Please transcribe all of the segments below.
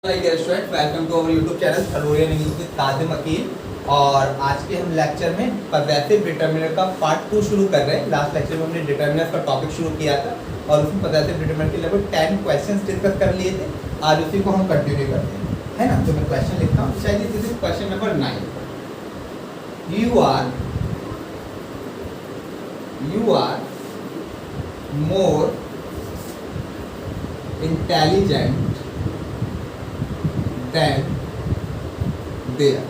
Welcome to our YouTube channel थलोरियन English with Kazim Aqeel. और आज के हम लेक्चर में पजेसिव डिटरमिनर का पार्ट 2 शुरू कर रहे हैं। लास्ट लेक्चर में हमने डिटरमिनर का टॉपिक शुरू किया था और उसमें पजेसिव डिटरमिनर के लगभग 10 क्वेश्चंस डिस्कस कर लिए थे। आज उसी को हम कंटिन्यू करते हैं, है ना। तो मैं क्वेश्चन लिखता हूँ, शायद this is question number 9। You are more intelligent than there.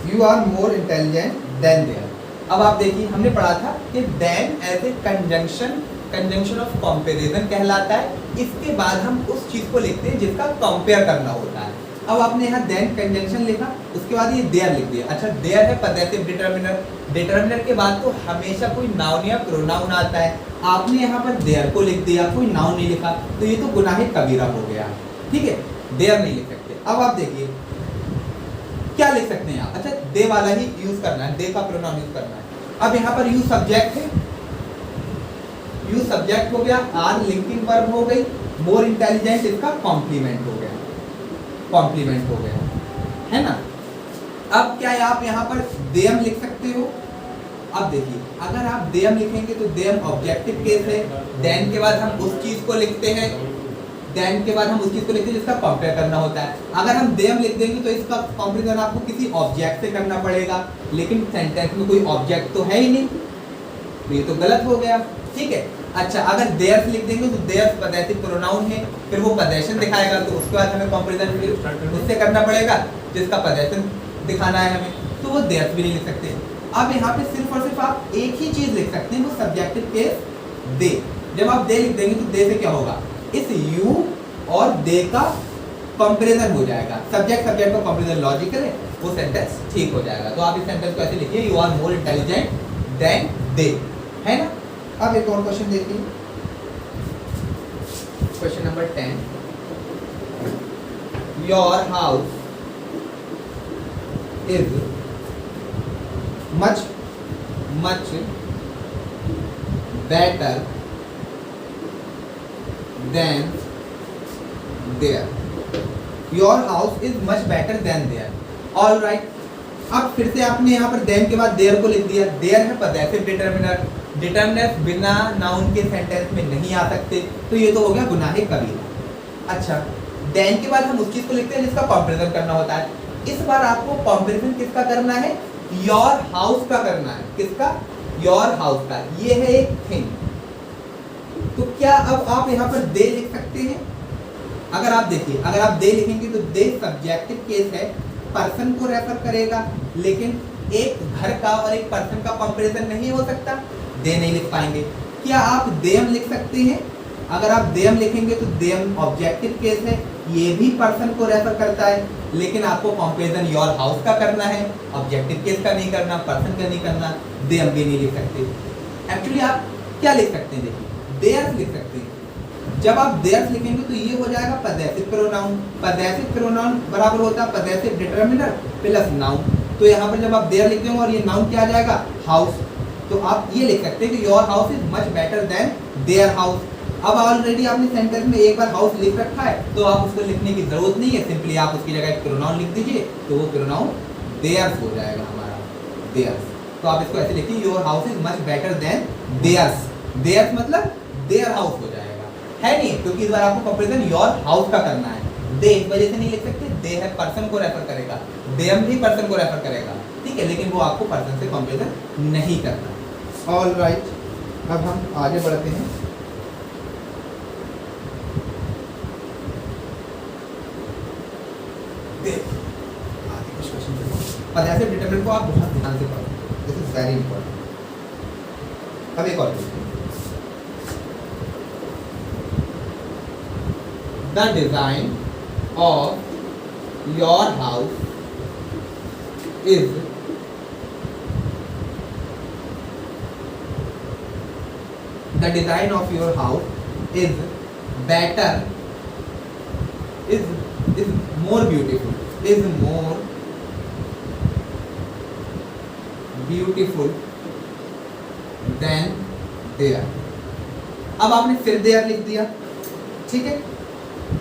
You are more intelligent than there. अब आप देखिए, हमने पढ़ा था कि than as a conjunction of comparison कहलाता है। इसके बाद हम उस चीज को लिखते हैं जिसका कंपेयर करना होता है। अब आपने यहाँ then conjunction लिखा, उसके बाद ये there लिख दिया। अच्छा, there है पजेसिव डिटरमिनर। डिटरमिनर के बाद तो हमेशा कोई नाउन या प्रोनाउन आता है। आपने यहाँ पर there को लिख दिया, कोई नाउन नहीं लिखा, तो ये तो गुनाह कबीरा हो गया। ठीक है, there नहीं लिख सकते। अब आप देखिए क्या लिख सकते हैं आप। अच्छा, दे वाला ही यूज करना है, दे का प्रोनाउन यूज करना है। अब यहाँ पर यू सब्जेक्ट है, यू सब्जेक्ट हो गया, आर लिंकिंग वर्ब हो गई, मोर इंटेलिजेंट इसका कॉम्प्लीमेंट हो गया, कॉम्प्लीमेंट हो गया, है ना। अब क्या है, आप यहाँ पर देम लिख सकते हो। अब देखिए, अगर आप देम लिखेंगे तो देम ऑब्जेक्टिव केस है। देन के बाद हम उस चीज को लिखते हैं, देन के बाद हम उस चीज को लिखते हैं जिसका कंपेयर करना होता है। अगर हम देम लिख देंगे तो इसका कंपेरिजन आपको किसी ऑब्जेक्ट से करना पड़ेगा, लेकिन सेंटेंस में कोई ऑब्जेक्ट तो है ही नहीं, तो ये तो गलत हो गया। ठीक है। अच्छा, अगर देयर्स लिख देंगे तो देयर्स पजेसिव प्रोनाउन है, फिर वो पजेशन दिखाएगा, तो उसके बाद हमें कंपेरिजन उससे करना पड़ेगा जिसका पजेशन दिखाना है हमें, तो वो देयर्स भी नहीं लिख सकते। अब यहाँ पे सिर्फ और सिर्फ आप एक ही चीज लिख सकते हैं, वो सब्जेक्टिव केस दे। जब आप दे लिख देंगे तो दे से क्या होगा, इस यू और दे का कंपैरिजन हो जाएगा। सब्जेक्ट सब्जेक्ट का कंपैरिजन लॉजिकल है, वो सेंटेंस ठीक हो जाएगा। तो आप इस सेंटेंस को ऐसे लिखिए, you are more intelligent than they, है ना। अब एक और क्वेश्चन देखिए, question number 10। Your house is much better than there. Your house is much better than there. All right. अब फिर से आपने यहाँ पर than के बाद there को लिख दिया। there है पजेसिव डिटरमिनर। डिटरमिनर बिना नाउन के सेंटेंस में नहीं आ सकते, तो ये तो हो गया गुनाह कबीरा। अच्छा, than के बाद हम उस चीज को लिखते हैं जिसका कंपैरिजन करना होता है। इस बार आपको कंपैरिजन किसका करना है, योर हाउस का करना है। किसका, योर हाउस का। ये है एक थिंग। तो क्या अब आप यहाँ पर दे लिख सकते हैं। अगर आप देखिए, अगर आप दे लिखेंगे तो दे सब्जेक्टिव केस है, पर्सन को रेफर करेगा, लेकिन एक घर का और एक पर्सन का कंपैरिजन नहीं हो सकता, दे नहीं लिख पाएंगे। क्या आप देम लिख सकते हैं। अगर आप देम लिखेंगे तो देम ऑब्जेक्टिव केस है, ये भी पर्सन को रेफर करता है, लेकिन आपको कंपैरिजन योर हाउस का करना है, ऑब्जेक्टिव केस का नहीं करना, पर्सन का नहीं करना, देम भी नहीं लिख सकते। एक्चुअली आप क्या लिख सकते हैं, देखिए देयर्स लिख सकते हैं। जब आप देयर्स लिखेंगे तो ये हो जाएगा पजेसिव प्रोनाउन। पजेसिव प्रोनाउन बराबर होता है पजेसिव डिटरमिनर प्लस नाउन। तो यहाँ पर जब आप देयर लिख देंगे और ये नाउन क्या आ जाएगा, हाउस, तो आप ये लिख सकते हैं कि your house is much better then their house. अब ऑलरेडी आपने सेंटेंस में एक बार हाउस लिख रखा है, तो आप उसको लिखने की जरूरत नहीं है, सिंपली आप उसकी जगह एक प्रोनाउन लिख दीजिए, तो वो प्रोनाउन देयर्स हो जाएगा हमारा, देयर्स। तो आप इसको ऐसे लिखिए, your house is much better than theirs. Theirs मतलब देयर हाउस हो जाएगा, है नहीं, क्योंकि इस बार आपको कंपैरिजन योर हाउस का करना है। दे इस वजह से नहीं लिख सकते, दे है पर्सन को रेफर करेगा, देम भी पर्सन को रेफर करेगा, ठीक है, लेकिन वो आपको पर्सन से कंपैरिजन नहीं करना। ऑल राइट, अब हम आगे बढ़ते हैं। पजेसिव डिटरमिनर को आप बहुत ध्यान से पढ़ो, दिस इज वेरी इंपॉर्टेंट। अब एक और The design of your house is the design of your house is better, is more beautiful, is more beautiful than there. अब आपने फिर there लिख दिया, ठीक है।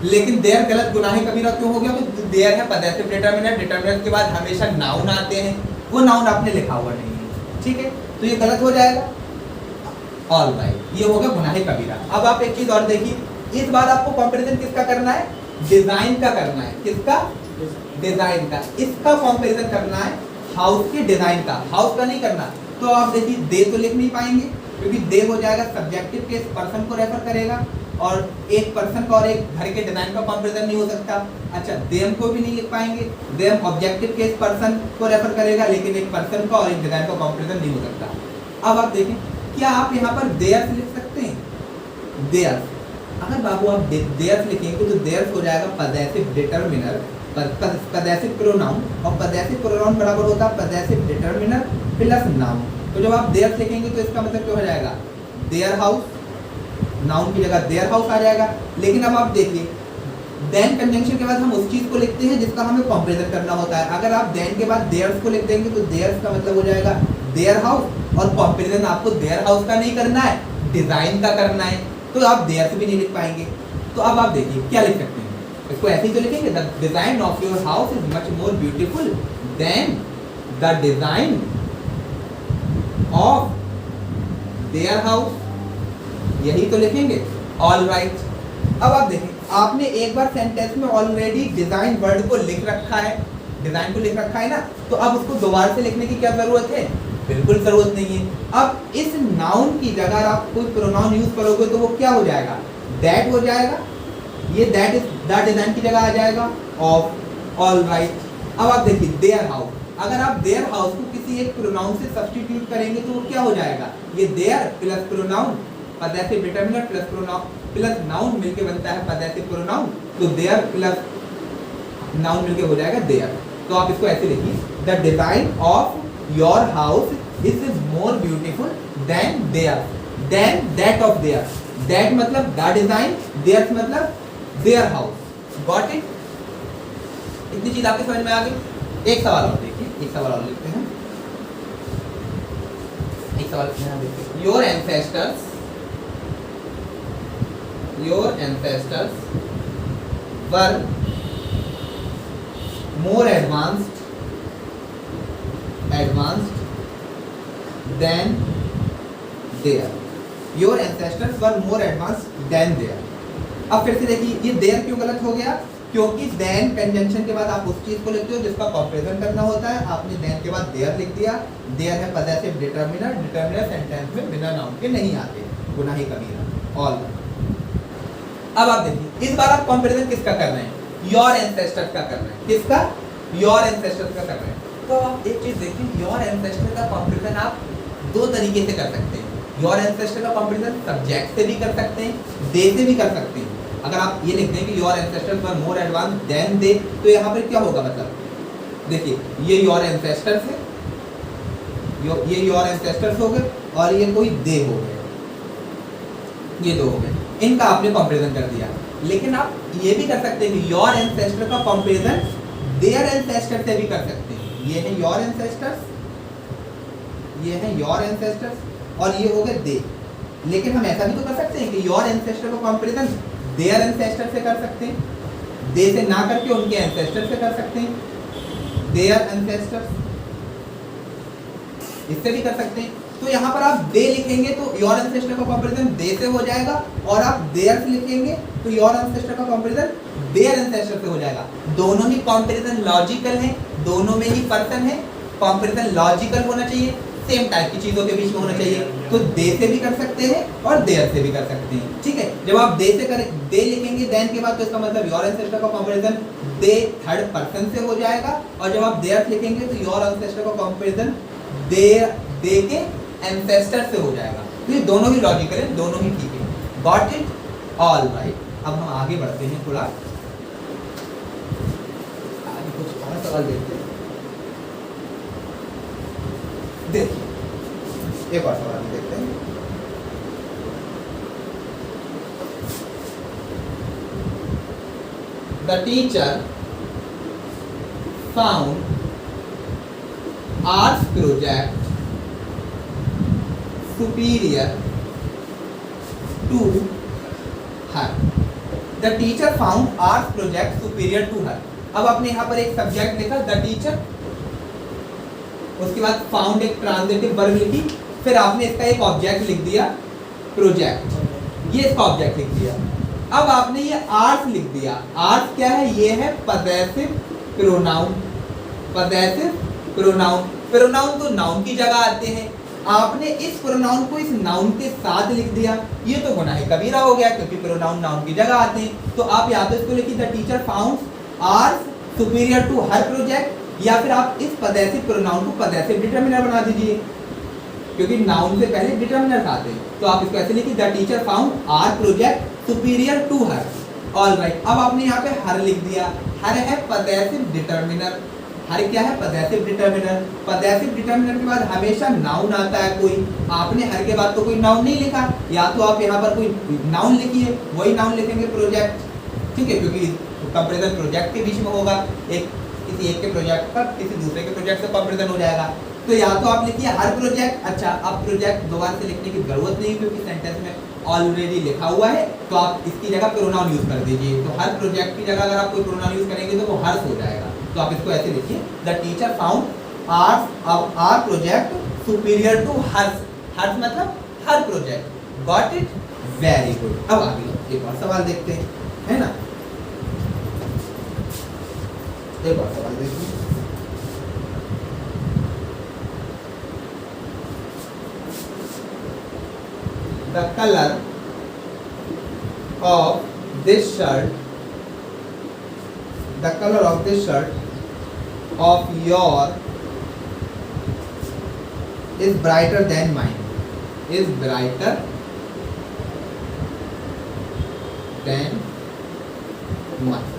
लेकिन देयर गलत, गुनाहे कबीरा क्यों हो गया? तो देयर है पदेसिव डिटरमिनर, डिटरमिनर के बाद हमेशा नाउन आते हैं, वो नाउन आपने लिखा हुआ नहीं है, ठीक है, तो ये गलत हो जाएगा। ऑल राइट, ये हो गया गुनाहे कबीरा। अब आप एक चीज और देखिए, इस बार आपको कंपैरिजन किसका करना है? डिजाइन का करना है। किसका? डिजाइन का। इसका कंपैरिजन करना है हाउस के डिजाइन का, हाउस का नहीं करना। तो आप देखिए, दे तो लिख नहीं पाएंगे क्योंकि दे हो जाएगा सब्जेक्टिव के पर्सन को रेफर करेगा, और एक पर्सन का और एक घर के डिजाइन का कंपैरिजन नहीं हो सकता। अच्छा, देम को भी नहीं लिख पाएंगे, देम ऑब्जेक्टिव के पर्सन को रेफर करेगा, लेकिन एक पर्सन का और एक डिजाइन का कंपैरिजन नहीं हो सकता। अब आप देखें, क्या आप यहाँ पर देयर्स लिख सकते हैं? देयर्स, अगर बाबू आप देयर्स लिखेंगे तो देयर्स हो जाएगा पदेसिव डिटरमिनर, पदेसिव प्रोनाउन, और पदेसिव प्रोनाउन बराबर होता है पदेसिव डिटरमिनर प्लस नाउन। तो जब आप देयर्स लिखेंगे तो इसका मतलब क्या हो जाएगा? देयर हाउस, नाउन की जगह देयर हाउस आ जाएगा। लेकिन अब आप देखिए, देन कंजंक्शन के बाद हम उस चीज को लिखते हैं जिसका हमें कंपैरिजन करना होता है। अगर आप देन के बाद देयर्स को लिख देंगे तो देयर्स का मतलब हो जाएगा देयर हाउस, और कंपैरिजन आपको देयर हाउस का नहीं करना है, डिजाइन का करना है, तो आप देयर्स भी नहीं लिख पाएंगे। तो अब आप देखिए क्या लिख सकते हैं, इसको ऐसे ही तो लिखेंगे, the design of your house is much more beautiful then the design of their house, यही तो लिखेंगे। ऑल राइट, अब आप देखें, आपने एक बार सेंटेंस में ऑलरेडी डिजाइन वर्ड को लिख रखा है, डिजाइन को लिख रखा है ना, तो अब उसको दोबारा से लिखने की क्या जरूरत है? बिल्कुल जरूरत नहीं है। अब इस नाउन की जगह आप कोई प्रोनाउन यूज करोगे तो वो क्या हो जाएगा? दैट हो जाएगा, ये दैट इज द डिजाइन की जगह आ जाएगा ऑफ। ऑल राइट, अब आप देखिए देयर हाउस, अगर आप देयर हाउस को किसी एक प्रोनाउन से सब्स्टिट्यूट करेंगे तो वो क्या हो जाएगा? ये their plus pronoun, possessive determiner plus pronoun plus noun मिलके बनता है पदेसिव प्रोनाउन, तो देयर प्लस नाउन मिलके हो जाएगा देयर। तो आप इसको ऐसे लिखिए, the design of your house is more beautiful than their, than that of their. That मतलब द डिजाइन, देयर मतलब देयर हाउस। Got it? इतनी चीज आपके समझ में आ गई? एक सवाल और देखिए, एक सवाल और लिखते हैं, एक सवाल यहाँ देखिए, your ancestors were more advanced than their. Your ancestors were more advanced than their. अब फिर से देखिए, ये देयर क्यों गलत हो गया? क्योंकि देन कंजंक्शन के बाद आप उस चीज को लिखते हो जिसका कंपैरिजन करना होता है। आपने देन के बाद देयर लिख दिया, देयर है पदेसिव डिटरमिनर, डिटरमिनर सेंटेंस में बिना नाउन के नहीं आते, गुनाहे कबीरा। ऑल, अब आप देखिए, इस बार आप कंपैरिजन किसका कर रहे हैं? योर एंसेस्टर्स का कर रहे हैं। किसका? योर एंसेस्टर्स का कर रहे हैं। तो आप एक चीज देखिए, योर एंसेस्टर का कंपैरिजन आप दो तरीके से कर सकते हैं। योर एंसेस्टर का कंपैरिजन सब्जेक्ट से भी कर सकते हैं, दे से भी कर सकते हैं। अगर आप ये लिखते हैं कि your ancestors were more advance than they, तो यहाँ पर क्या होगा? मतलब देखिए, ये योर एंसेस्टर्स है, ये योर एंसेस्टर्स हो गए, और ये कोई दे हो गए, ये दो हो गए, इनका आपने कंपैरिजन कर दिया। लेकिन आप ये भी कर सकते हैं कि योर एंसेस्टर का कंपैरिजन देयर एंसेस्टर से भी कर सकते हैं। ये है योर एंसेस्टर्स, ये है योर एंसेस्टर्स, और ये हो गए दे। लेकिन हम ऐसा भी तो कर सकते हैं कि योर एंसेस्टर का कंपैरिजन देयर एंसेस्टर से कर सकते हैं, दे से ना करके उनके एंसेस्टर से कर सकते हैं, देयर एंसेस्टर्स, इससे भी कर सकते हैं। तो यहाँ पर आप दे लिखेंगे तो योर एंसेस्टर का कंपैरिजन दे से हो जाएगा, और आप देयर लिखेंगे तो योर एंसेस्टर का कंपैरिजन देयर एंसेस्टर से हो जाएगा। दोनों ही कंपैरिजन लॉजिकल है, दोनों में ही पर्सन है, कंपैरिजन लॉजिकल होना चाहिए, सेम टाइप की चीजों के बीच में होना चाहिए। तो दे से भी कर सकते हैं और देयर से भी कर सकते हैं, ठीक है। जब आप दे से करें, दे लिखेंगे देन के बाद, तो इसका मतलब योर एंसेस्टर का कंपैरिजन दे थर्ड पर्सन से हो जाएगा, और जब आप देयर लिखेंगे तो योर एंसेस्टर का कंपैरिजन दे के एंसेस्टर से हो जाएगा। तो ये दोनों ही लॉजिकल है, दोनों ही ठीक है। Got it? All right. अब हम आगे बढ़ते हैं, थोड़ा आगे कुछ और सवाल देखते हैं। देखिए, एक और सवाल देखते हैं। The teacher found arts project superior to her. The teacher found arts project superior to her. अब आपने यहाँ पर एक सब्जेक्ट लिखा द टीचर, उसके बाद फाउंड एक ट्रांजिटिव वर्ब लिखी, फिर आपने इसका एक ऑब्जेक्ट लिख दिया प्रोजेक्ट, ये इसका ऑब्जेक्ट लिख दिया। अब आपने ये आर्ट्स लिख दिया। आर्ट्स क्या है? ये है possessive pronoun. Possessive pronoun, pronoun तो नाउन की जगह आते हैं, आपने इस प्रोनाउन को इस नाउन के साथ लिख दिया, ये तो गुनाह कबीरा हो गया क्योंकि प्रोनाउन नाउन की जगह आते हैं। तो आप या तो इसको लिखिए the teacher found arts superior to her project, या फिर आप इस पजेसिव प्रोनाउन को पजेसिव डिटरमिनर बना दीजिए क्योंकि नाउन से पहले डिटरमिनर आते हैं। तो आप इसको ऐसे लिखिए the teacher found our project superior to her. Alright, अब आपने यहाँ पे हर लिख दिया। हर है पजेसिव डिटरमिनर। हर क्या है? Possessive determiner. पजेसिव डिटरमिनर के बाद हमेशा नाउन आता है कोई। आपने हर के बाद तो कोई नाउन नहीं लिखा, या तो आप यहाँ पर कोई नाउन लिखिए, वही नाउन लिखेंगे प्रोजेक्ट, ठीक है, क्योंकि कंपैरिजन प्रोजेक्ट के बीच में होगा, एक किसी एक के प्रोजेक्ट पर किसी दूसरे के प्रोजेक्ट से कंपैरिजन हो जाएगा। तो या तो आप लिखिए हर प्रोजेक्ट। अच्छा, अब प्रोजेक्ट दोबारा से लिखने की जरूरत नहीं क्योंकि सेंटेंस में ऑलरेडी लिखा हुआ है, तो आप इसकी जगह प्रोनाउन यूज कर दीजिए। तो हर प्रोजेक्ट की जगह अगर आप कोई प्रोनाउन यूज करेंगे तो वो हर्ष हो जाएगा। तो आप इसको ऐसे लिखिए the teacher found our project superior to hers. Hers मतलब her project. Got it? Very good. अब आगे एक और सवाल देखते हैं, है ना। एक और सवाल देखिए। The color of this shirt, the color of this shirt of your is brighter than mine. Is brighter than mine.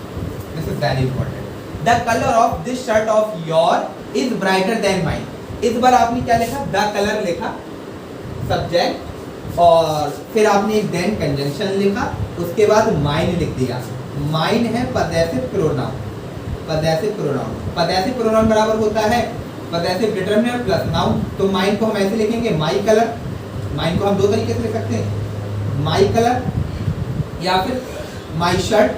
This is very important. The color of this shirt of your is brighter than mine. इस बार आपने क्या लिखा? The color लिखा subject, और फिर आपने एक then conjunction लिखा, उसके बाद माइन लिख दिया। माइन है possessive pronoun. Possessive pronoun, possessive pronoun बराबर होता है पजेसिव डिटरमिनर प्लस नाउन। तो माइन को हम ऐसे लिखेंगे माई कलर। माइन को हम दो तरीके से लिख सकते हैं, माई कलर या फिर माई शर्ट,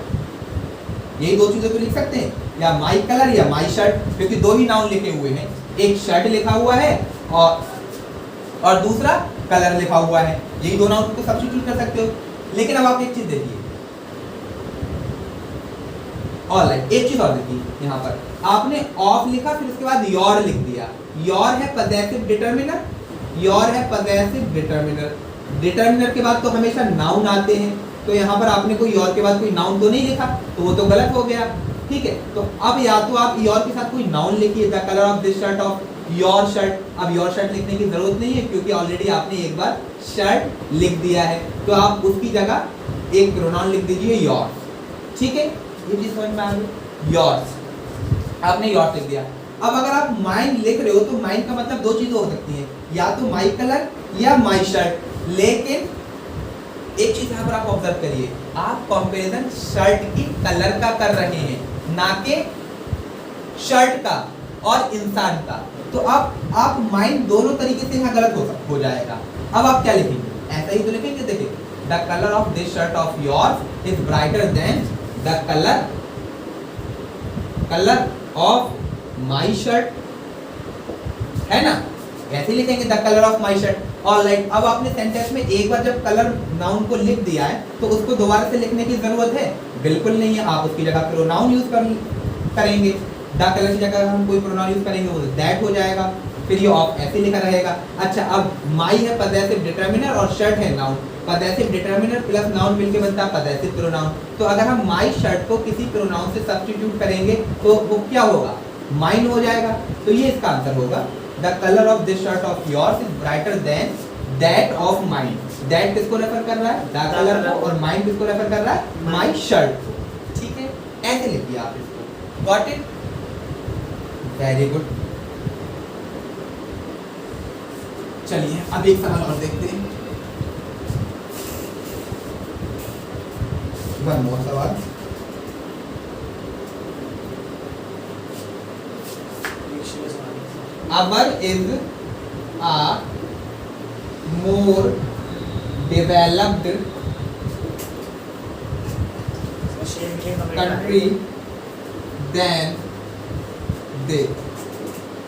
यही दो चीजें तो लिख सकते हैं, या माई कलर या माई शर्ट, क्योंकि दो ही नाउन लिखे हुए हैं। एक शर्ट लिखा हुआ है और दूसरा कलर लिखा हुआ है, यही दो नाउन को सब्स्टिट्यूट कर सकते हो। लेकिन अब आप एक चीज देखिए, ऑलराइट, एक चीज और देखिए, यहाँ पर आपने ऑफ लिखा, फिर उसके बाद योर लिख दिया। योर है पजेसिव डिटरमिनर, योर है पजेसिव डिटरमिनर। डिटरमिनर के बाद तो हमेशा नाउन आते हैं, तो यहाँ पर आपने कोई योर के बाद कोई नाउन तो नहीं लिखा, तो वो तो गलत हो गया, ठीक है। तो अब या तो आप योर के साथ कोई नाउन लिखिए, the colour of this shirt of your shirt. अब योर शर्ट लिखने की जरूरत नहीं है क्योंकि ऑलरेडी आपने एक बार शर्ट लिख दिया है, तो आप उसकी जगह एक प्रोनाउन लिख दीजिए योर, ठीक है। ये चीज समझ में आ गई? योर्स, आपने योर लिख दिया। अब अगर आप माइन लिख रहे हो तो माइन का मतलब दो चीजें हो सकती हैं, या तो माई कलर या माई शर्ट। लेकिन एक चीज यहाँ पर आप ऑब्जर्व करिए, आप कंपैरिजन शर्ट की कलर का कर रहे हैं, ना कि शर्ट का और इंसान का। तो आप माइंड दोनों तरीके से यहाँ गलत हो जाएगा। अब आप क्या लिखेंगे? ऐसा ही तो लिखेंगे, देखिए the colour of this shirt of yours is brighter then the colour of my shirt, है ना। ऐसे लिखेंगे the colour of my shirt. Alright, अब आपने सेंटेंस में एक बार जब कलर नाउन को लिख दिया है तो उसको दोबारा से लिखने की जरूरत है? बिल्कुल नहीं है। आप उसकी जगह प्रोनाउन यूज करेंगे। द कलर की जगह हम कोई प्रोनाउन यूज करेंगे, वो दैट हो जाएगा, फिर ये ऑफ ऐसे लिखा रहेगा। अच्छा, अब माई है पजेसिव डिटरमिनर और शर्ट है noun. Possessive determiner plus noun मिलके बनता है पजेसिव प्रोनाउन। तो अगर हम माई शर्ट को किसी प्रोनाउन से सब्स्टिट्यूट करेंगे तो वो क्या होगा? माइन हो जाएगा। तो ये इसका आंसर होगा, the colour of this shirt of yours is brighter then that of mine. That किसको रेफर कर रहा है? द कलर को, और माइन किसको रेफर कर रहा है? माई शर्ट को, ठीक है। ऐसे लिखिए आप इसको। Got it? Very good. चलिए अब एक सवाल और देखते हैं। वन मोर सवाल। अमर is a more developed country than they.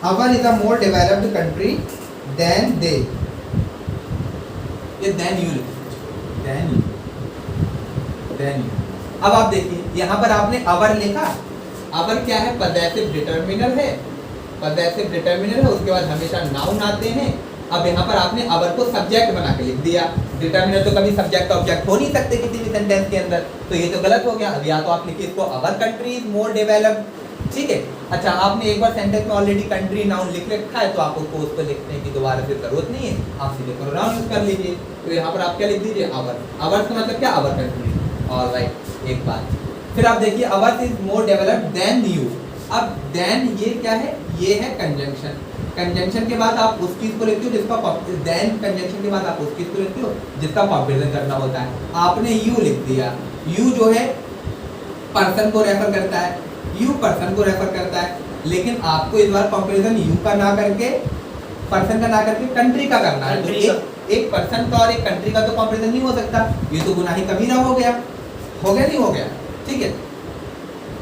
Our is a more developed country than they. ये then you then you then you. अब आप देखिए यहाँ पर आपने our लिखा। our क्या है? possessive determiner है। possessive determiner है, उसके बाद हमेशा noun आते हैं। अब यहाँ पर आपने our को सब्जेक्ट बना के लिख दिया। डिटर्मिनर तो कभी सब्जेक्ट ऑब्जेक्ट हो नहीं सकते किसी भी सेंटेंस के अंदर, तो ये तो गलत हो गया। अब या तो आप लिखिए इसको our country is more developed, ठीक है। अच्छा, आपने एक बार सेंटेंस में ऑलरेडी कंट्री नाउन लिख रखा है, तो आपको उसको लिखने की दोबारा फिर जरूरत नहीं है, आप सीधे प्रोनाउन यूज कर लीजिए। तो यहाँ पर आप क्या लिख दीजिए? अवर। अवर का मतलब क्या? Our country. ऑलराइट, एक बात फिर आप देखिए, our is more developed than you. अब देन ये क्या है? ये है कंजंक्शन। कंजंक्शन के बाद आप उस चीज को लिखते हो जिसका देन कंजंक्शन के बाद आप उस चीज को लिखते हो जिसका कंपैरिजन करना होता है। आपने यू लिख दिया। यू जो है पर्सन को रेफर करता है, यू पर्सन को रेफर करता है, लेकिन आपको इस बार कंपैरिजन यू का ना करके, पर्सन का ना करके कंट्री का करना है। तो एक पर्सन का और एक कंट्री का तो कंपैरिजन नहीं हो सकता। ये तो गुनाही कबीरा हो गया, नहीं हो गया, ठीक है।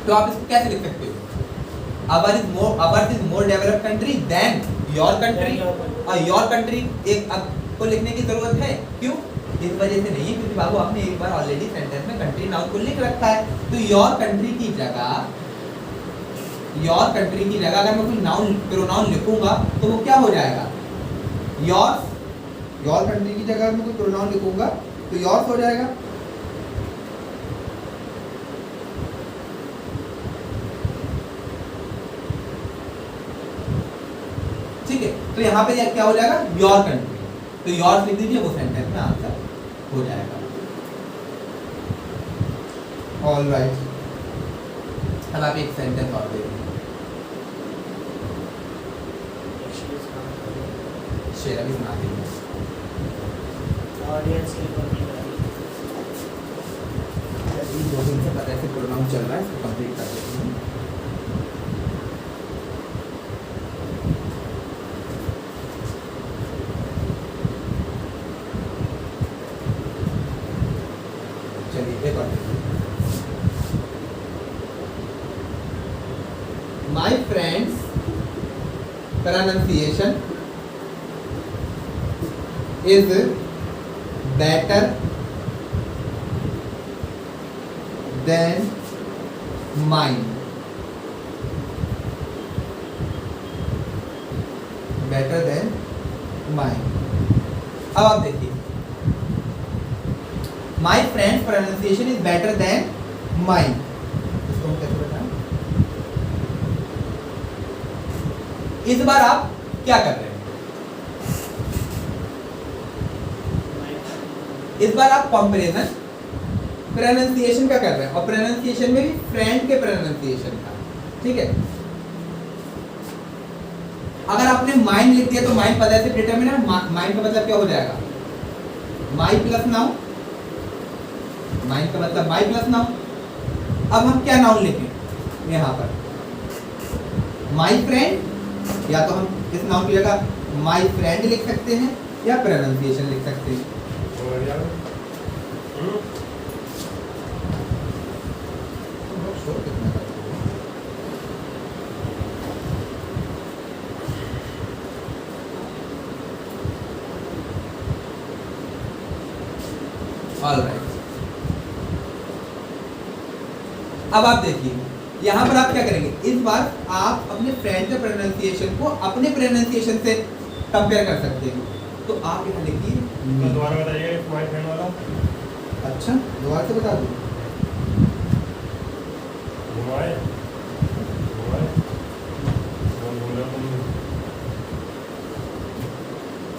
तो आप इसको कैसे लिख सकते हो? Ours is more developed country than your country। और your country एक आपको लिखने की जरूरत है, क्यों? इस वजह से नहीं है क्योंकि बाबू आपने एक बार ऑलरेडी सेंटेंस में कंट्री नाउन को लिख रखा है। तो your country की जगह अगर मैं कोई नाउन प्रोनाउन लिखूंगा तो वो क्या हो जाएगा? your country की जगह मैं कोई प्रोनाउन लिखूंगा तो yours हो जाएगा। ठीक है, तो यहाँ पे क्या हो जाएगा? Your country. तो योर लिख दीजिए, वो सेंटेंस में आंसर हो जाएगा। ऑलराइट, अब आप एक सेंटेंस और देखिए। शेयर अभी सुना दीजिए। दो दिन से पता है कि प्रोनाउन चल रहा है, इसको कंप्लीट कर देते हैं। My friend's pronunciation is better than mine। better than mine। अब आप देखिए, My friend's pronunciation is better than mine। इसको हम कैसे बताएं? इस बार आप क्या कर रहे हैं? इस बार आप कंपैरिजन प्रोनाउंसिएशन का कर रहे हैं, और प्रोनाउंसिएशन में भी फ्रेंड के प्रोनाउंसिएशन का, ठीक है। अगर आपने माइन लिख दिया तो माइन पता है डिटरमिनर, माइन का मतलब क्या हो जाएगा? माई प्लस नाउन। माइन का मतलब माई प्लस नाउन। अब हम क्या नाउन लिखें यहाँ पर? माई फ्रेंड, या तो हम इस नाउन की जगह माई फ्रेंड लिख सकते हैं या प्रोनाउंसिएशन लिख सकते हैं। ऑलराइट, अब आप देखिए यहाँ पर आप क्या करेंगे? इस बार आप अपने फ्रेंड के प्रोनाउंसिएशन को अपने प्रोनाउंसिएशन से कंपेयर कर सकते हैं। तो आप यहाँ लिखिए, दोबारा बताइए माय फ्रेंड वाला। अच्छा, दोबारा से बता दूँ।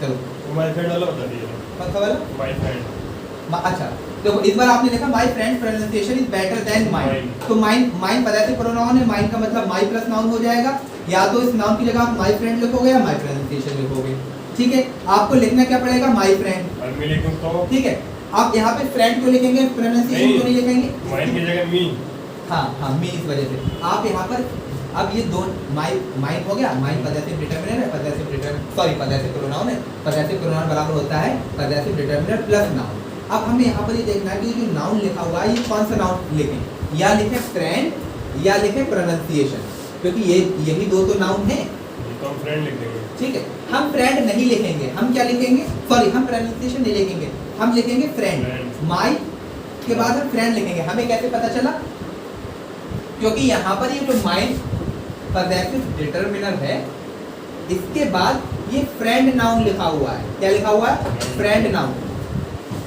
चलो माय फ्रेंड वाला बता दीजिए। कौन सा वाला? My friend. अच्छा देखो, इस बार आपने लिखा my friend pronunciation is better than mine. तो माइन पता है प्रोनाउन है, माइन का मतलब माई प्लस नाउन हो जाएगा। या तो इस नाउन की जगह आप माय फ्रेंड लिखोगे या माय प्रोनाउंसिएशन लिखोगे, ठीक है। आपको लिखना क्या पड़ेगा? My friend. और मैं लिखूं तो ठीक है, आप यहाँ पे फ्रेंड क्यों लिखेंगे, प्रोनाउंसिएशन क्यों नहीं लिखेंगे? माइन की जगह मी। हाँ मी, इस वजह से आप यहाँ पर अब ये दो माइन हो गया। माइन पॉजेसिव डिटरमिनर है, पॉजेसिव प्रोनाउन है। पॉजेसिव प्रोनाउन बराबर होता है पॉजेसिव डिटरमिनर प्लस नाउन। अब हमें यहाँ पर ये देखना है कि जो नाउन लिखा हुआ है ये कौन सा नाउन लिखें। या लिखें फ्रेंड या लिखें प्रोनाउंसिएशन, क्योंकि ये यही दो तो नाउन है। तो हम फ्रेंड लिख देंगे। ठीक है, हम फ्रेंड नहीं लिखेंगे, हम क्या लिखेंगे, सॉरी हम प्रोनाउंसिएशन नहीं लिखेंगे, हम लिखेंगे फ्रेंड। Friend। माई के बाद हम फ्रेंड लिखेंगे। हमें कैसे पता चला, क्योंकि यहाँ पर ये जो माई पॉजेसिव डिटरमिनर है, इसके बाद ये फ्रेंड नाउन लिखा हुआ है। क्या लिखा हुआ है, फ्रेंड नाउन।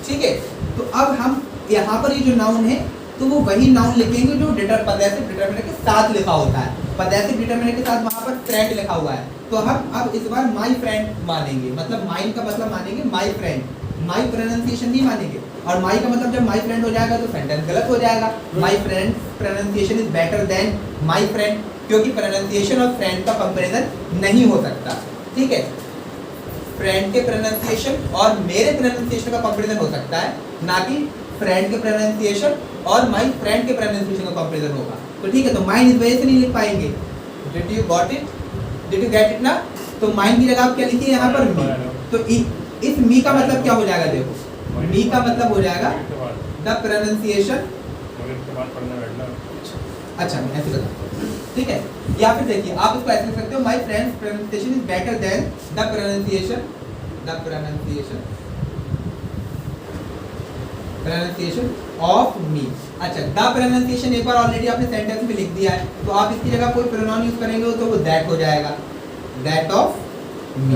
ठीक है, तो अब हम यहाँ पर ये जो नाउन है तो वो वही नाउन लिखेंगे जो पॉजेसिव डिटरमिनर के साथ लिखा होता है। पॉजेसिव डिटरमिनर के साथ वहाँ पर फ्रेंड लिखा हुआ है, तो हम अब इस बार माई फ्रेंड मानेंगे, मतलब माई का मतलब मानेंगे माई फ्रेंड, माई प्रोनाउंसिएशन नहीं मानेंगे। और माई का मतलब जब माई फ्रेंड हो जाएगा तो सेंटेंस गलत हो जाएगा। My friend pronunciation is better than my friend, क्योंकि प्रोनाउंसिएशन और फ्रेंड का कंपैरिजन नहीं हो सकता। ठीक है, फ्रेंड के प्रोनाउंसिएशन और मेरे प्रोनाउंसिएशन का कंपैरिजन हो सकता है, ना कि फ्रेंड के प्रोनाउंसिएशन और माई फ्रेंड के प्रोनाउंसिएशन का कंपैरिजन होगा। तो ठीक है, तो माइन इस वजह से नहीं लिख पाएंगे। Did you got it, did you get it ना? तो माइन की जगह आप क्या लिखिए यहाँ पर मी। तो इस मी का मतलब क्या हो जाएगा, देखो मी का मतलब हो जाएगा द प्रोनाउंसिएशन। अच्छा मैं ऐसे बता, ठीक है, या फिर देखिए आप इसको ऐसे लिख सकते हो, my friends pronunciation is better than the pronunciation of me. अच्छा, द प्रोनाउंसिएशन एक बार ऑलरेडी आपने सेंटेंस में लिख दिया है, तो आप इसकी जगह कोई प्रोनाउन यूज करेंगे तो वो दैट हो जाएगा, दैट ऑफ मी।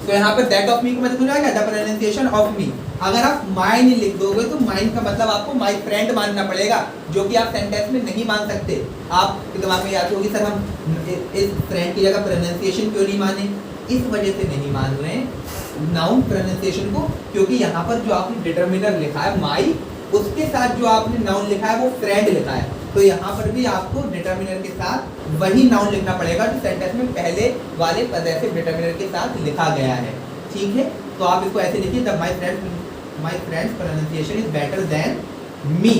तो यहाँ पर दैट ऑफ मी का मतलब हो जाएगा द प्रोनाउंसिएशन ऑफ मी। अगर आप माइन लिख दोगे तो माइन का मतलब आपको माई फ्रेंड मानना पड़ेगा, जो कि आप सेंटेंस में नहीं मान सकते। आपके दिमाग में याद होगी सर हम इस फ्रेंड की जगह प्रोनाउंसिएशन क्यों नहीं माने, इस वजह से नहीं मान रहे हैं नाउन प्रोनाउंसिएशन को, क्योंकि यहाँ पर जो आपने डिटरमिनर लिखा है माई, उसके साथ जो आपने नाउन लिखा है वो फ्रेंड लिखा है। तो यहाँ पर भी आपको डिटरमिनर के साथ वही नाउन लिखना पड़ेगा जो सेंटेंस में पहले वाले पॉजेसिव डिटरमिनर के साथ लिखा गया है। ठीक है, तो आप इसको ऐसे लिखिए, the my friends pronunciation is better than me.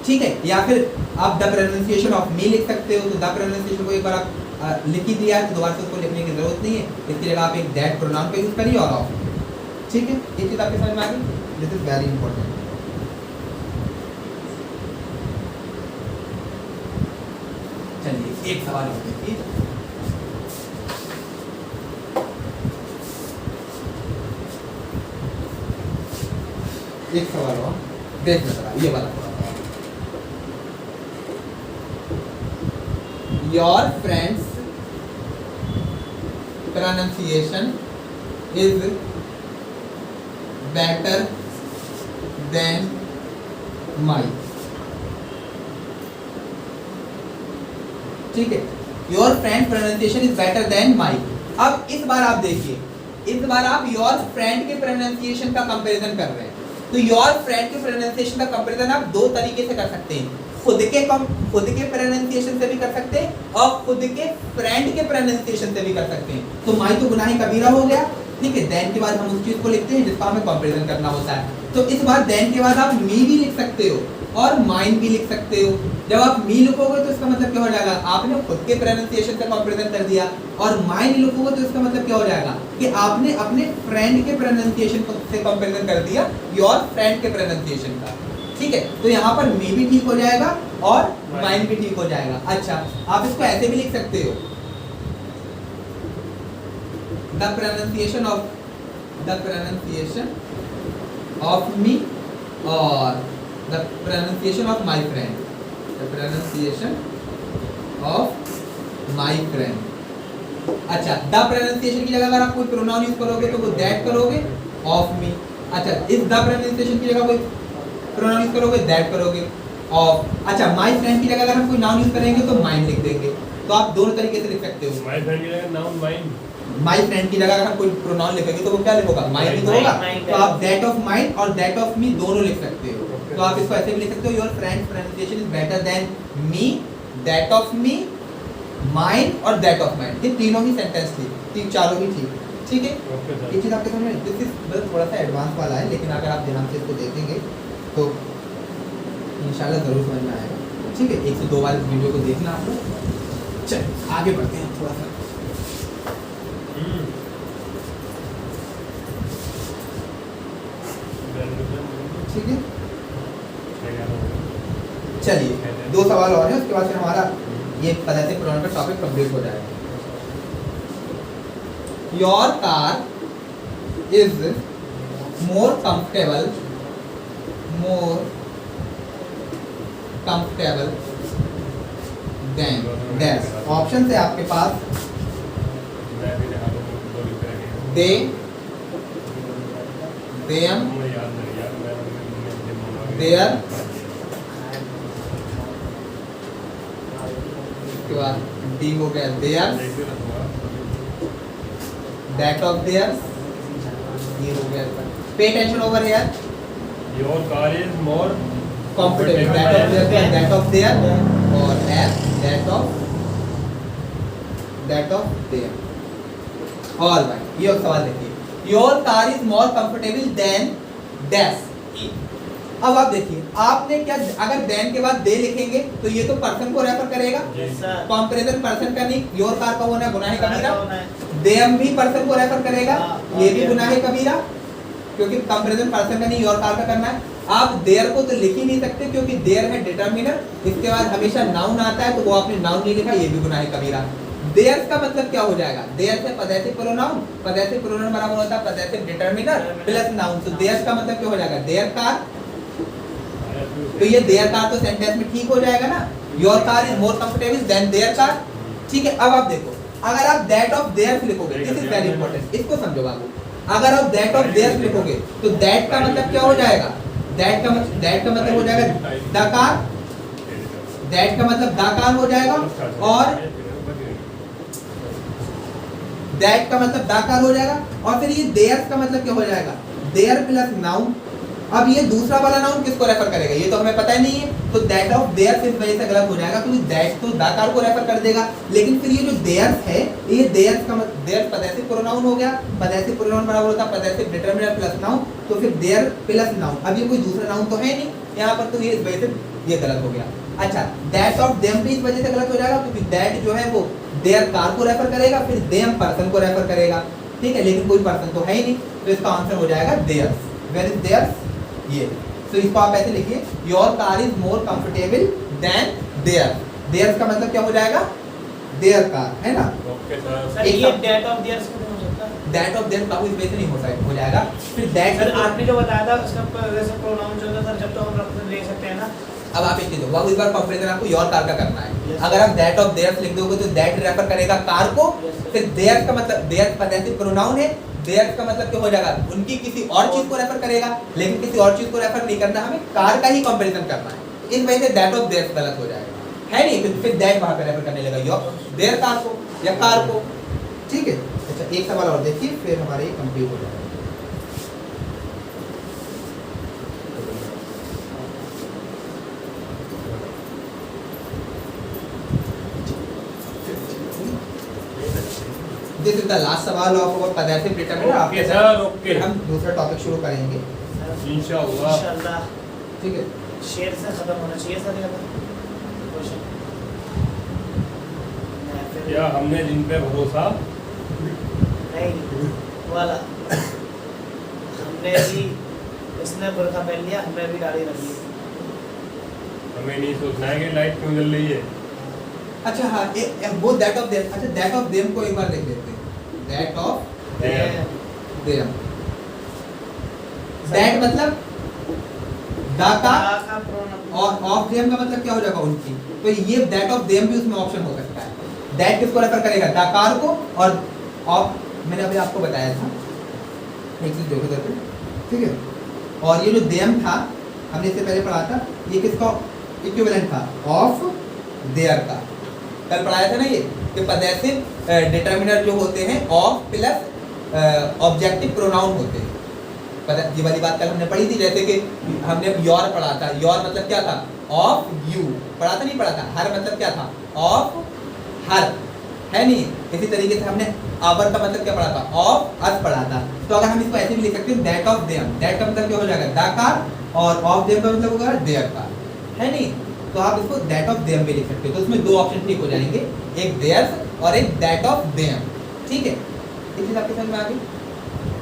ठीक है, या फिर आप द प्रोनाउंसिएशन ऑफ मी लिख सकते हो। तो द प्रोनाउंसिएशन को एक बार आप लिख ही दिया है तो दोबारा से उसको लिखने की जरूरत नहीं है, इसकी जगह आप एक दैट प्रोनाउन का यूज करिए और ऑफ। ठीक है, ये चीज आपके समझ में आ गई, दिस इज वेरी इंपॉर्टेंट। चलिए एक सवाल और देखिए, एक सवाल और देख लेना, ये वाला थोड़ा your friends pronunciation is better than mine। ठीक है, your friend pronunciation is better than mine. अब इस बार आप देखिए, इस बार आप योर फ्रेंड के प्रोनाउंसिएशन का कंपैरिजन कर रहे हैं। तो योर फ्रेंड के प्रोनाउंसिएशन का कंपैरिजन आप दो तरीके से कर सकते हैं, खुद के प्रोनाउंसिएशन से भी कर सकते हैं और खुद के फ्रेंड के प्रोनाउंसिएशन से भी कर सकते हैं। तो माई तो गुनाह कबीरा हो गया। ठीक है, देन के बाद हम उस चीज को लिखते हैं जिसका हमें कंपैरिजन करना होता है। तो इस बार देन के बाद आप मी भी लिख सकते हो और माइन भी लिख सकते हो। जब आप मी लिखोगे तो इसका मतलब क्या हो जाएगा, आपने खुद के प्रोनाउंसिएशन का कंपैरिजन कर दिया, और माइन लिखोगे तो इसका मतलब क्या हो जाएगा कि आपने अपने फ्रेंड के प्रोनाउंसिएशन से कंपैरिजन कर दिया योर फ्रेंड के प्रोनाउंसिएशन का। ठीक है, तो यहाँ पर मी भी ठीक हो जाएगा और माइन भी ठीक हो जाएगा। अच्छा, आप इसको ऐसे भी लिख सकते हो, द प्रोनाउंसिएशन ऑफ मी और the pronunciation of my friend, the pronunciation of my friend. अच्छा, द प्रोनाउंसिएशन की जगह अगर आप कोई प्रोनाउन यूज करोगे तो वो दैट करोगे, ऑफ मी। अच्छा, इस द प्रोनाउंसिएशन की जगह कोई प्रोनाउन यूज करोगे, दैट करोगे, ऑफ। अच्छा, माई फ्रेंड की जगह अगर हम कोई नाउन यूज करेंगे तो माइन लिख देंगे। तो आप दोनों तरीके से लिख सकते हो। माई फ्रेंड की जगह नाउन माइन, माई फ्रेंड की जगह अगर हम कोई प्रोनाउन लिखेंगे तो वो क्या लिखोगा, माइन ही तो होगा। तो आप दैट ऑफ माइन और दैट ऑफ मी दोनों लिख सकते हो। तो आप इसको ऐसे भी लिख सकते हो, your friends pronunciation is better than me, that of me, mine और दैट ऑफ माइन। ये तीनों ही सेंटेंस थी, तीन चारों ही थी। ठीक है, ये चीज आपके समझ में, दिस इज थोड़ा सा एडवांस वाला है, लेकिन अगर आप ध्यान से इसको देखेंगे तो इंशाल्लाह जरूर समझ में आएगा। ठीक है, एक से दो बार इस वीडियो को देखना आप लोग। चलिए आगे बढ़ते हैं थोड़ा सा। ठीक है, चलिए 2 सवाल और हैं, उसके बाद फिर हमारा ये पदार्थ प्रोनाउन का टॉपिक कंप्लीट हो जाएगा। Your car is more comfortable than dash. Option है आपके पास मैं भी यहाँ लोगों को दो लिख रहे दे, देम, मुझे याद नहीं यार, मैं There। उसके बाद डी हो गया देयर, दैट ऑफ देयर, ये हो गया। Pay attention over here, your car is more comfortable, that of their और as that of their. All right, ये सवाल देखिए, your car is more comfortable than dash. अब आप देखिए, आपने क्या, अगर देन के बाद दे लिखेंगे तो ये तो पर्सन को रेफर करेगा, कंपैरिजन पर्सन का नहीं, योर कार का होना है गुनाह कबीरा, देम भी पर्सन को रेफर करेगा, ये भी गुनाह कबीरा, क्योंकि कंपैरिजन पर्सन का नहीं योर कार का करना है। आप देयर को तो लिख ही नहीं सकते क्योंकि देयर है डिटरमिनर, इसके बाद हमेशा नाउन आता है, तो वो आपने नाउन नहीं लिखा, ये भी गुनाह कबीरा। देयर का मतलब क्या हो जाएगा, देयर से पदार्थिक प्रोनाउन, पदार्थिक प्रोनाउन बराबर होता है पदार्थिक डिटरमिनर प्लस नाउन, तो देयर का मतलब क्या हो जाएगा, देयर कार। तो ये देयर कार तो सेंटेंस में ठीक हो जाएगा ना, your car is more comfortable than their car. ठीक है, अब आप देखो, अगर आप दैट ऑफ देयर लिखोगे, दिस इज वेरी इंपॉर्टेंट, इसको समझो बाबू। अगर आप दैट ऑफ देयर लिखोगे तो दैट का मतलब क्या हो जाएगा, दैट का मतलब हो जाएगा द कार, दैट का मतलब द कार हो जाएगा, और दैट का मतलब द कार हो जाएगा, और फिर ये देयर का मतलब क्या हो जाएगा, देयर प्लस नाउन। अब ये दूसरा वाला नाउन किसको रेफर करेगा, ये तो हमें पता ही नहीं है, तो दैट ऑफ देयर इस वजह से गलत हो जाएगा क्योंकि दैट तो द कार को रेफर कर देगा, लेकिन फिर ये जो देयर है, ये देयर का मतलब देयर पदार्थिक प्रोनाउन हो गया, पदार्थिक प्रोनाउन बराबर होता है पदार्थिक डिटरमिनर प्लस नाउन, तो फिर देयर प्लस नाउन। अब ये कोई दूसरा नाउन तो है नहीं यहाँ पर, तो ये इस वजह से ये गलत हो गया। अच्छा, दैट ऑफ देम भी इस वजह से गलत हो जाएगा क्योंकि दैट जो है वो देयर कार को रेफर करेगा, फिर देम पर्सन को रेफर करेगा, ठीक है, लेकिन कोई पर्सन तो है ही नहीं, तो इसका आंसर हो जाएगा देयर। वेयर इज देयर, ये। तो इसको आप ऐसे लिखिए, your car is more comfortable than their. Their का मतलब क्या हो जाएगा, देयर कार, है ना। ओके सर, सर ये दैट ऑफ देयर से हो सकता है, दैट ऑफ देयर बाबू इस वजह से नहीं हो जाएगा, फिर दैट सर आपने जो बताया था उसका वैसे प्रोनाउन जो था सर, जब तो हम रख ले सकते हैं ना। अब आप एक चीज बाबू, इस बार कंपैरिजन आपको योर कार का करना है। Yes, अगर आप दैट ऑफ देयर लिख दोगे तो दैट रेफर करेगा कार को, Yes, sir. फिर देयर का मतलब देयर पदार्थिक प्रोनाउन है, देयर का मतलब क्या हो जाएगा, उनकी किसी और चीज को रेफर करेगा, लेकिन किसी और चीज को रेफर नहीं करना, हमें कार का ही कंपैरिजन करना है, इस वजह से दैट ऑफ देयर गलत हो जाएगा, है नहीं, फिर दैट वहां पे रेफर करने लगा योर देयर कार को या कार को, ठीक है। अच्छा, एक सवाल और देखिए, फिर हमारे ये कंप्लीट हो जाएगा। दिस इज द लास्ट सवाल ऑफ अवर पदार्थिक डिटरमिनर। ओके आपके सर, ओके, हम दूसरा टॉपिक शुरू करेंगे, इंशाअल्लाह। इंशाल्लाह ठीक है। शेर से खत्म होना चाहिए सर ये क्वेश्चन। क्या हमने जिन पे भरोसा नहीं वाला, हमने भी, इसने बुरखा पहन लिया, हमने भी दाढ़ी रख ली। हमें नहीं सोचना है कि लाइट क्यों जल रही है। अच्छा हाँ, वो दैट ऑफ देम, अच्छा दैट ऑफ देम को एक बार देख लेते हैं, दैट ऑफ देम, दैट मतलब दा का, और ऑफ देम का मतलब क्या हो जाएगा, उनकी, तो ये दैट ऑफ देम भी उसमें ऑप्शन हो सकता है। दैट किसको रेफर करेगा, दाकार को, और ऑफ मैंने अभी आपको बताया था, एक चीज देखो इधर पे, ठीक है। और ये जो देम था हमने इससे पहले पढ़ा था, ये किसका इक्विवेलेंट था, ऑफ देयर का, कल पढ़ाया था ना ये, कि पदार्थिक डिटरमिनर जो होते हैं ऑफ प्लस ऑब्जेक्टिव प्रोनाउन होते हैं। ये वाली बात कल हमने पढ़ी थी, जैसे कि हमने योर पढ़ा था, योर मतलब क्या था, ऑफ यू, पढ़ा था नहीं पढ़ा था, हर मतलब क्या था, ऑफ हर, है नहीं। इसी तरीके से हमने आवर का मतलब क्या पढ़ा था, ऑफ अस पढ़ा था। तो अगर हम इसको ऐसे भी लिख सकते हैं, दैट ऑफ देम, दैट का मतलब क्या हो जाएगा, दा कार, और ऑफ देम का मतलब होगा देयर का, है नहीं। तो आप इसको दैट ऑफ देम भी लिख सकते हो, तो उसमें दो ऑप्शन ठीक हो जाएंगे, एक देयर और एक दैट ऑफ देम, ठीक है। इस चीज आपके समझ में आ गई।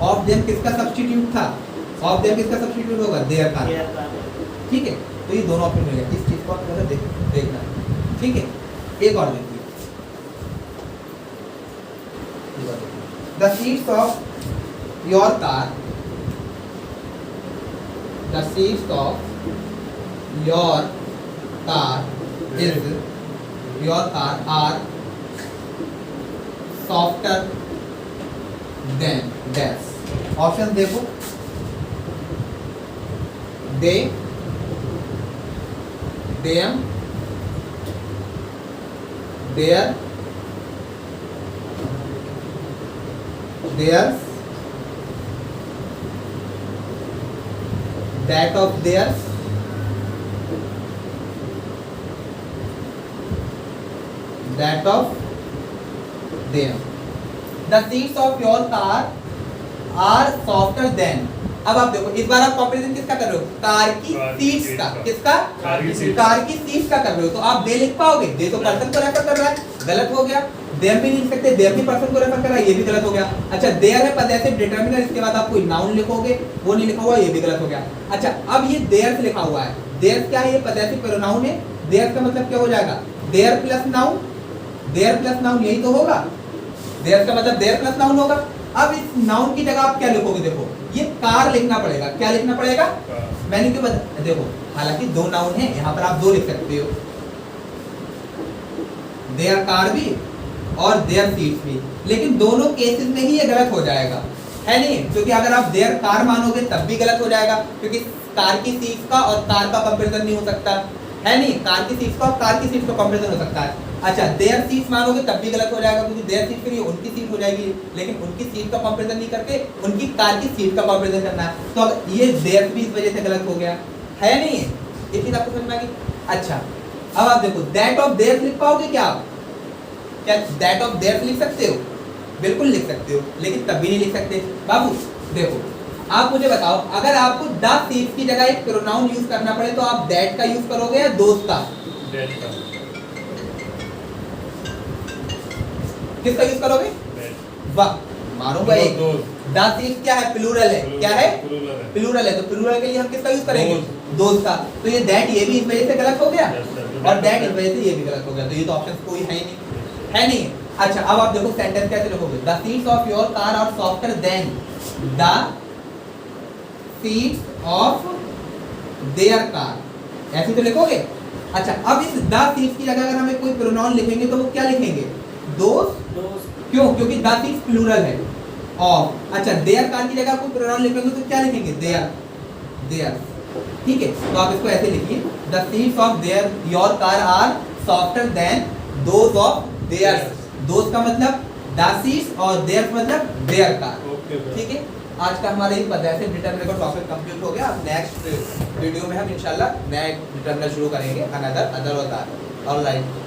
ऑफ देम किसका सब्स्टिट्यूट था, ऑफ देम किसका सब्स्टिट्यूट होगा, देयर का, ठीक है। तो ये दोनों ऑप्शन मिल गया। इस चीज को आप थोड़ा देखना, ठीक है। एक और देखिए, the seats of your car, the seats of your car is, your car are softer than dash. Option देखो, they, them, their, theirs, that of theirs, that of them. The seats of your car are softer than. अब आप देखो, इस बार आप comparison किसका कर रहे हो? कार की सीट्स का। किसका? कार की सीट्स। कार की सीट्स का कर रहे हो। तो आप दे लिख पाओगे? दे तो पर्सन को रेफर कर रहा है, गलत हो गया। देम भी नहीं लिख सकते, देम भी पर्सन को रेफर कर रहा है, ये भी गलत हो गया। अच्छा, देयर है पॉसेसिव डिटरमिनर, इसके बाद आप कोई नाउन लिखोगे, वो नहीं लिखा हुआ, ये भी गलत हो गया। अच्छा, अब ये देयर लिखा हुआ है, देयर क्या है? ये पॉसेसिव प्रोनाउन है। देयर का मतलब क्या हो जाएगा? Their plus noun, their plus noun, यही तो होगा। देयर का मतलब देयर प्लस नाउन होगा। अब इस नाउन की जगह आप क्या लिखोगे? देखो, ये कार लिखना पड़ेगा। क्या लिखना पड़ेगा? मैंने क्यों बता, देखो हालांकि दो नाउन है, यहाँ पर आप दो लिख सकते हो, देयर कार भी और देयर सीट्स भी, लेकिन दोनों केसेस में ही ये गलत हो जाएगा, है नहीं? क्योंकि अगर आप देयर कार मानोगे तब भी गलत हो जाएगा, क्योंकि कार की सीट्स का और कार का कंपैरिजन नहीं हो सकता, है नहीं? कार की सीट्स का और कार की सीट्स का कंपैरिजन हो सकता है। अच्छा, देयर सीट्स मानोगे तब भी गलत हो जाएगा, क्योंकि देयर सीट के लिए उनकी सीट हो जाएगी, लेकिन उनकी सीट का कंपैरिजन नहीं करके उनकी कार की सीट का कंपैरिजन करना है। तो अब ये देयर भी इस वजह से गलत हो गया, है नहीं? ये चीज आपको समझ में आ गई? अच्छा, अब आप देखो, दैट ऑफ देयर लिख पाओगे क्या आप? क्या दैट ऑफ देयर लिख सकते हो? बिल्कुल लिख सकते हो, लेकिन तब भी नहीं लिख सकते। बाबू देखो, आप मुझे बताओ, अगर आपको द सीट्स की जगह एक प्रोनाउन यूज करना पड़े तो आप दैट का यूज करोगे या दोस्त का? दैट का। किसका यूज करोगे? वाह, मारूंगा एक। द सीट्स क्या है? प्लूरल है। क्या है? प्लूरल है। तो प्लूरल के लिए हम किसका यूज करेंगे? दोस्त का। तो ये दैट, ये भी इस वजह से गलत हो गया, और दैट इस वजह से ये भी गलत हो गया। तो ये तो ऑप्शन कोई है ही नहीं, है नहीं? अच्छा, अब आप देखो सेंटेंस कैसे लिखोगे? The seats of your car are softer than the seats of their car, ऐसे तो लिखोगे। अच्छा, अब इस द सीट्स की जगह अगर हमें कोई प्रोनाउन लिखेंगे तो वो क्या लिखेंगे? दोस्त। क्यों? क्योंकि द सीट्स प्लूरल है। ऑफ, अच्छा, देयर कार की जगह कोई प्रोनाउन लिखेंगे तो क्या लिखेंगे? देयर, देयर, ठीक है। तो आप इसको ऐसे लिखिए, the seats of their your car are softer than those of theirs. Those का मतलब द सीट्स और देयर मतलब देयर कार, ठीक है। आज का हमारा ये पॉसेसिव डिटरमिनर का टॉपिक कंप्लीट हो गया। अब नेक्स्ट वीडियो में हम इंशाल्लाह नया डिटरमिनर शुरू करेंगे, अनदर, अदर और दैट। ऑलराइट।